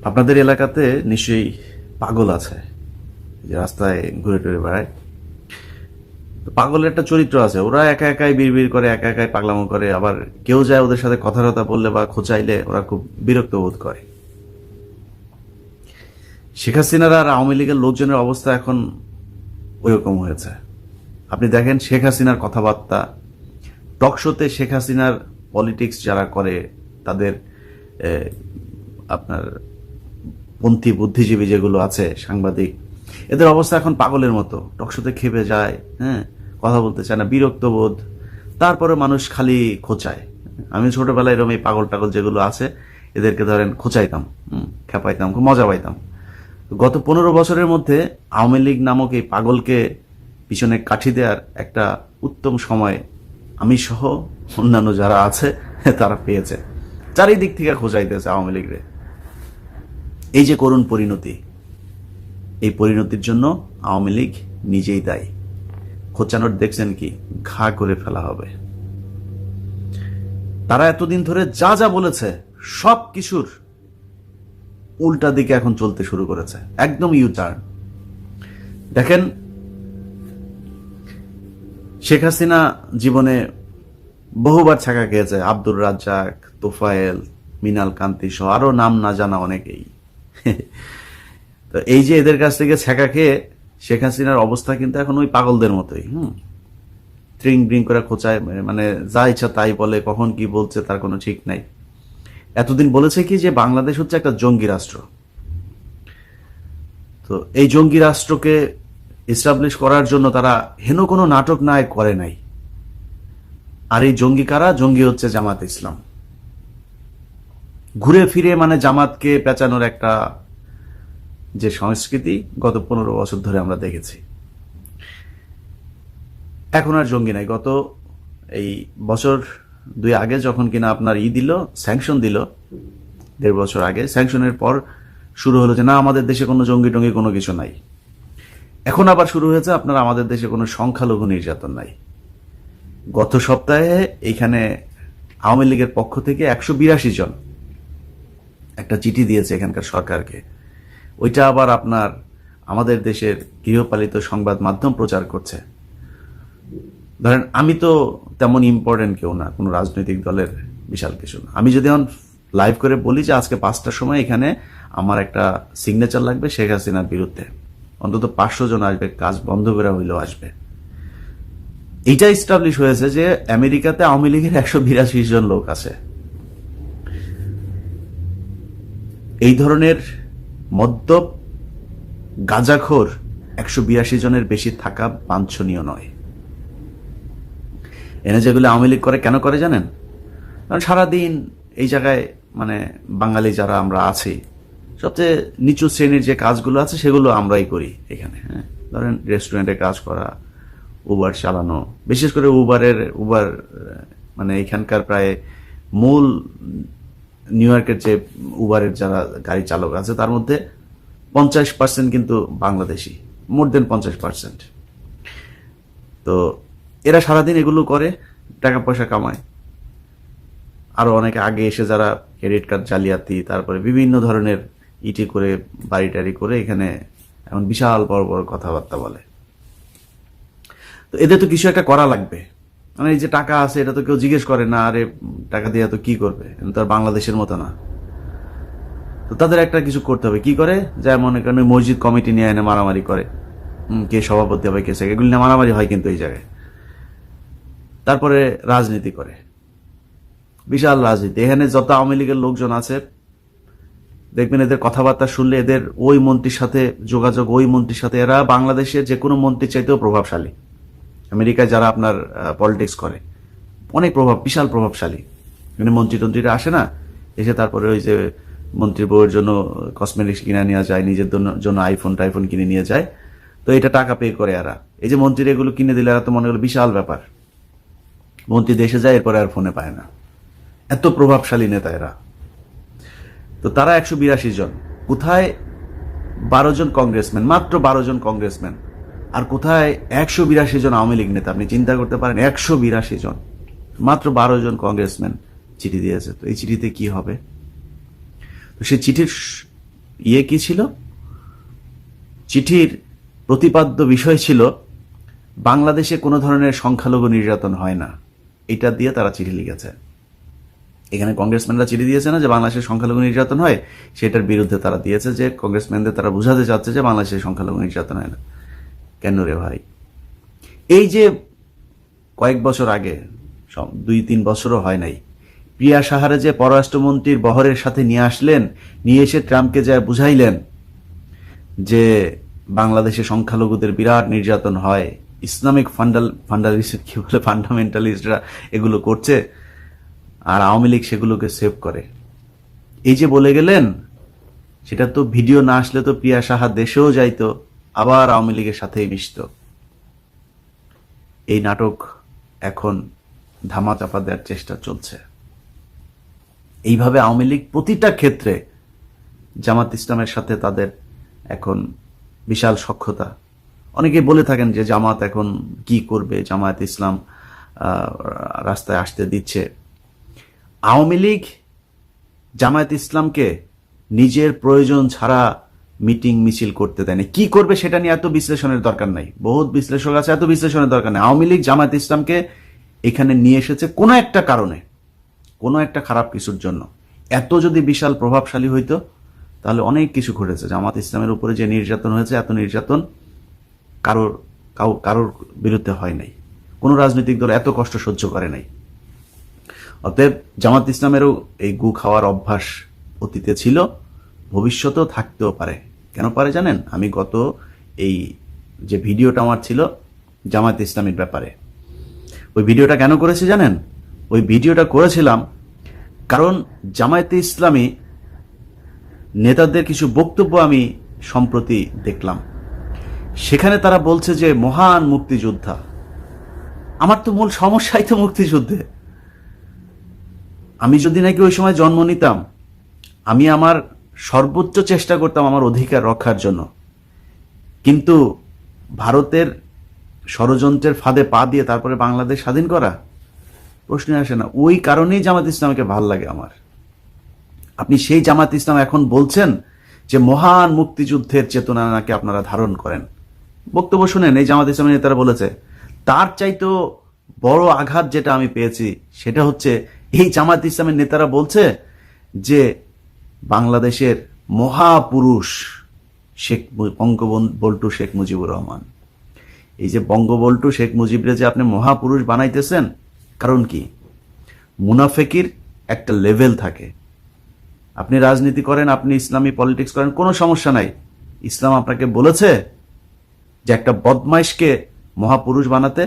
আপনাদের এলাকাতে নিশ্চয়ই পাগল আছে, যে রাস্তায় ঘুরে টুরে বেড়ায়। পাগলের একটা চরিত্র আছে, ওরা একা একাই বিড়বিড় করে, একা একাই পাগলামো করে, আবার কেউ যায় ওদের সাথে কথা টথা বললে বা খোঁচাইলে ওরা খুব বিরক্ত বোধ করে। শেখ হাসিনার আর আওয়ামী লীগের লোকজনের অবস্থা এখন ওইরকম হয়েছে। আপনি দেখেন শেখ হাসিনার কথাবার্তা, টকশোতে শেখ হাসিনার পলিটিক্স যারা করে তাদের আপনার পন্থী বুদ্ধিজীবী যেগুলো আছে সাংবাদিক, এদের অবস্থা এখন পাগলের মতো, টকশোতে খেপে যায়, হ্যাঁ, কথা বলতে চায় না, বিরক্ত বোধ। তারপরে মানুষ খালি খোঁচায়। আমি ছোটবেলায় এরকম এই পাগল টাগল যেগুলো আছে এদেরকে ধরেন খোঁচাইতাম, খেপাইতাম, খুব মজা পাইতাম। গত 15 বছরের মধ্যে আওয়ামী লীগ নামক এই পাগলকে পিছনে কাঠি দেওয়ার একটা উত্তম সময় আমি সহ অন্যান্য যারা আছে তারা পেয়েছে। চারিদিক থেকে খোঁচাইতেছে আওয়ামী লীগরে। এই যে করুণ পরিণতি, এই পরিণতির জন্য আওয়ামী লীগ নিজেই দায়ী। খোঁচানোর দেখছেন কি, ঘা করে ফেলা হবে। তারা এতদিন ধরে যা যা বলেছে সব কিছুর উল্টা দিকে এখন চলতে শুরু করেছে, একদম ইউটার্ন। দেখেন, শেখ হাসিনা জীবনে বহুবার ছাকা খেয়েছে, আব্দুর রাজ্জাক, তোফায়েল, মিনাল কান্তি সহ আরো নাম না জানা অনেকেই। তো এই যে এদের কাছ থেকে ছাকা খেয়ে শেখ হাসিনার অবস্থা কিন্তু এখন ওই পাগলদের মতোই। ট্রিং ব্রিং করে খোঁচায়, মানে যা ইচ্ছা তাই বলে, কখন কি বলছে তার কোনো ঠিক নাই। এতদিন বলেছে কি যে বাংলাদেশ হচ্ছে একটা জঙ্গি রাষ্ট্র। তো এই জঙ্গি রাষ্ট্রকে এস্টাবলিশ করার জন্য তারা হেন কোনো নাটক নায়ক করে নাই। আর এই জঙ্গি কারা? জঙ্গি হচ্ছে জামাত ইসলাম। ঘুরে ফিরে মানে জামাতকে পেঁচানোর একটা যে সংস্কৃতি গত 15 বছর ধরে আমরা দেখেছি। এখন আর জঙ্গি নাই। গত এই বছর 2 আগে যখন কিনা আপনার দিল, স্যাংশন দিল, 1.5 বছর আগে, স্যাংশনের পর শুরু হলো যে না, আমাদের দেশে কোনো জঙ্গি টঙ্গি কোনো কিছু নাই। এখন আবার শুরু হয়েছে আপনার আমাদের দেশে কোনো সংখ্যালঘু নির্যাতন নাই। গত সপ্তাহে এইখানে আওয়ামী লীগের পক্ষ থেকে 182 জন একটা চিঠি দিয়েছে এখানকার সরকারকে। ওইটা আবার আপনার আমাদের দেশের গৃহপালিত সংবাদ মাধ্যম প্রচার করছে। ধরেন আমি তো তেমন ইম্পর্টেন্ট কেউ না, কোনো রাজনৈতিক দলের বিশাল কিছু না। আমি যদি এখন লাইভ করে বলি যে আজকে 5টার সময় এখানে আমার একটা সিগনেচার লাগবে শেখ হাসিনার বিরুদ্ধে, অন্তত 500 জন আসবে, কাজ বন্ধ করে হইলেও আসবে। এইটা ইস্টাবলিশ হয়েছে যে আমেরিকাতে আওয়ামী লীগের 182 জন লোক আছে। এই ধরনের মদ্যপ গাঁজাখোর 182 জনের বেশি থাকা বাঞ্ছনীয় নয়। এনে যেগুলো আওয়ামী লীগ করে, কেন করে জানেন? কারণ সারাদিন এই জায়গায় মানে বাঙালি যারা আমরা আছি, সবচেয়ে নিচু শ্রেণীর যে কাজগুলো আছে সেগুলো আমরাই করি এখানে। হ্যাঁ, ধরেন রেস্টুরেন্টে কাজ করা, উবার চালানো, বিশেষ করে উবার মানে এখানকার প্রায় মূল নিউ ইয়র্কের যে উবারের যারা গাড়ি চালক আছে তার মধ্যে 50% কিন্তু বাংলাদেশি, মোর দেন 50%। তো এরা সারাদিন এগুলো করে টাকা পয়সা কামায়। আরো অনেকে আগে এসে যারা ক্রেডিট কার্ড জালিয়াতি, তারপরে বিভিন্ন ধরনের ইটি করে, বাড়ি টাড়ি করে এখানে এমন বিশাল বড় বড় কথাবার্তা বলে। তো এদের তো কিছু একটা করা লাগবে। মানে এই যে টাকা আছে এটা তো কেউ জিজ্ঞেস করে না, আরে টাকা দিয়ে তো কি করবে, তো আর বাংলাদেশের মতো না। তো তাদের একটা কিছু করতে হবে। কি করে? যায় মনে করেন মসজিদ কমিটি নিয়ে এনে মারামারি করে, কে সভাপতি হবে, কে সেক্রেটারি, এগুলি নিয়ে মারামারি হয় কিন্তু এই জায়গায়। তারপরে রাজনীতি করে, বিশাল রাজনীতি। এখানে যত আওয়ামী লীগের লোকজন আছে দেখবেন এদের কথাবার্তা শুনলে এদের ওই মন্ত্রীর সাথে যোগাযোগ, ওই মন্ত্রীর সাথে, এরা বাংলাদেশের যে কোনো মন্ত্রীর চাইতেও প্রভাবশালী। আমেরিকায় যারা আপনার পলিটিক্স করে অনেক বিশাল প্রভাবশালী। এখানে মন্ত্রী টন্ত্রীরা আসে না, এসে তারপরে ওই যে মন্ত্রীর বউয়ের জন্য কসমেটিক্স কিনে নেওয়া যায়, নিজের জন্য টাইফোন কিনে নিয়ে যায়। তো এটা টাকা পে করে এরা। এই যে মন্ত্রীরা এগুলো কিনে দিলে এরা তো মনে করলো বিশাল ব্যাপার। মন্ত্রী দেশে যায়, এরপরে আর ফোনে পায় না। এত প্রভাবশালী নেতা এরা। তো তারা 182 জন। কোথায় 12 জন কংগ্রেসম্যান, মাত্র 12 জন কংগ্রেসম্যান, আর কোথায় 182 জন আওয়ামী লীগ নেতা? আপনি চিন্তা করতে পারেন, 182 জন, মাত্র 12 জন কংগ্রেসম্যান চিঠি দিয়েছে। তো এই চিঠিতে কি হবে? তো সেই চিঠির কি ছিল, চিঠির প্রতিপাদ্য বিষয় ছিল বাংলাদেশে কোনো ধরনের সংখ্যালঘু নির্যাতন হয় না, এটা দিয়ে তারা চিঠি লিখেছে। এখানে কংগ্রেসম্যানরা চিঠি দিয়েছে না যে বাংলাদেশে সংখ্যালঘু নির্যাতন হয়, সেটার বিরুদ্ধে তারা দিয়েছে যে কংগ্রেসম্যানদের তারা বুঝাতে চাচ্ছে যে বাংলাদেশে সংখ্যালঘু নির্যাতন হয় না। কেন রে ভাই? এই যে কয়েক বছর আগে, 2-3 বছরও হয় নাই, প্রিয়া সাহারে যে পররাষ্ট্রমন্ত্রীর বহরের সাথে নিয়ে আসলেন, নিয়ে এসে ট্রাম্পকে যা বুঝাইলেন যে বাংলাদেশে সংখ্যালঘুদের বিরাট নির্যাতন হয়, ইসলামিক ফান্ডামেন্টালিস্টরা এগুলো করছে, আর আওয়ামী লীগ সেগুলোকে সেভ করে, এই যে বলে গেলেন, সেটা তো ভিডিও না আসলে তো প্রিয়া সাহা দেশেও যাইতো, আবার আওয়ামী লীগের সাথেই মিশত। এই নাটক এখন ধামাচাপা দেওয়ার চেষ্টা চলছে। এইভাবে আওয়ামী লীগ প্রতিটা ক্ষেত্রে জামাত ইসলামের সাথে তাদের এখন বিশাল সখ্যতা। অনেকে বলে থাকেন যে জামাত এখন কি করবে, জামায়াত ইসলাম রাস্তায় আসতে দিচ্ছে। আওয়ামী লীগ জামায়াত ইসলামকে নিজের প্রয়োজন ছাড়া মিটিং মিছিল করতে দেয় না। কি করবে সেটা নিয়ে এত বিশ্লেষণের দরকার নাই, বহুত বিশ্লেষক আছে, এত বিশ্লেষণের দরকার নেই। আওয়ামী লীগ জামায়াত ইসলামকে এখানে নিয়ে এসেছে কোনো একটা কারণে, কোনো একটা খারাপ কিছুর জন্য। এত যদি বিশাল প্রভাবশালী হইতো তাহলে অনেক কিছু ঘটেছে। জামাত ইসলামের উপরে যে নির্যাতন হয়েছে, এত নির্যাতন কারোর বিরুদ্ধে হয় নাই, কোনো রাজনৈতিক দল এত কষ্ট সহ্য করে নাই। অতএব জামাত ইসলামেরও এই গু খাওয়ার অভ্যাস অতীতে ছিল, ভবিষ্যতেও থাকতেও পারে। কেন পারে জানেন? আমি গত এই যে ভিডিওটা আমার ছিল জামাত ইসলামের ব্যাপারে, ওই ভিডিওটা কেন করেছি জানেন? ওই ভিডিওটা করেছিলাম কারণ জামায়াতে ইসলামী নেতাদের কিছু বক্তব্য আমি সম্প্রতি দেখলাম, সেখানে তারা বলছে যে মহান মুক্তিযোদ্ধা। আমার তো মূল সমস্যাই তো মুক্তিযুদ্ধে। আমি যদি নাকি ওই সময় জন্ম নিতাম, আমি আমার সর্বোচ্চ চেষ্টা করতাম আমার অধিকার রক্ষার জন্য, কিন্তু ভারতের ষড়যন্ত্রের ফাঁদে পা দিয়ে তারপরে বাংলাদেশ স্বাধীন করা প্রশ্ন আসে না। ওই কারণেই জামাত ইসলামকে ভাল লাগে আমার। আপনি সেই জামাত ইসলাম এখন বলছেন যে মহান মুক্তিযুদ্ধের চেতনা নাকি আপনারা ধারণ করেন। বক্তব্য শুনেন, এই জামাত ইসলামের নেতারা বলেছে, তার চাইতেও বড় আঘাত যেটা আমি পেয়েছি সেটা হচ্ছে এই জামাত ইসলামের নেতারা বলছে যে বাংলাদেশের মহাপুরুষ বঙ্গবন্ধু শেখ মুজিবুর রহমান, এই যে বঙ্গবন্ধু শেখ মুজিবরে যে আপনি মহাপুরুষ বানাইতেছেন, কারণ কি? মুনাফেকির একটা লেভেল থাকে। আপনি রাজনীতি করেন, আপনি ইসলামী পলিটিক্স করেন, কোনো সমস্যা নাই। ইসলাম আপনাকে বলেছে যে একটা বদমাইশকে মহাপুরুষ বানাতে?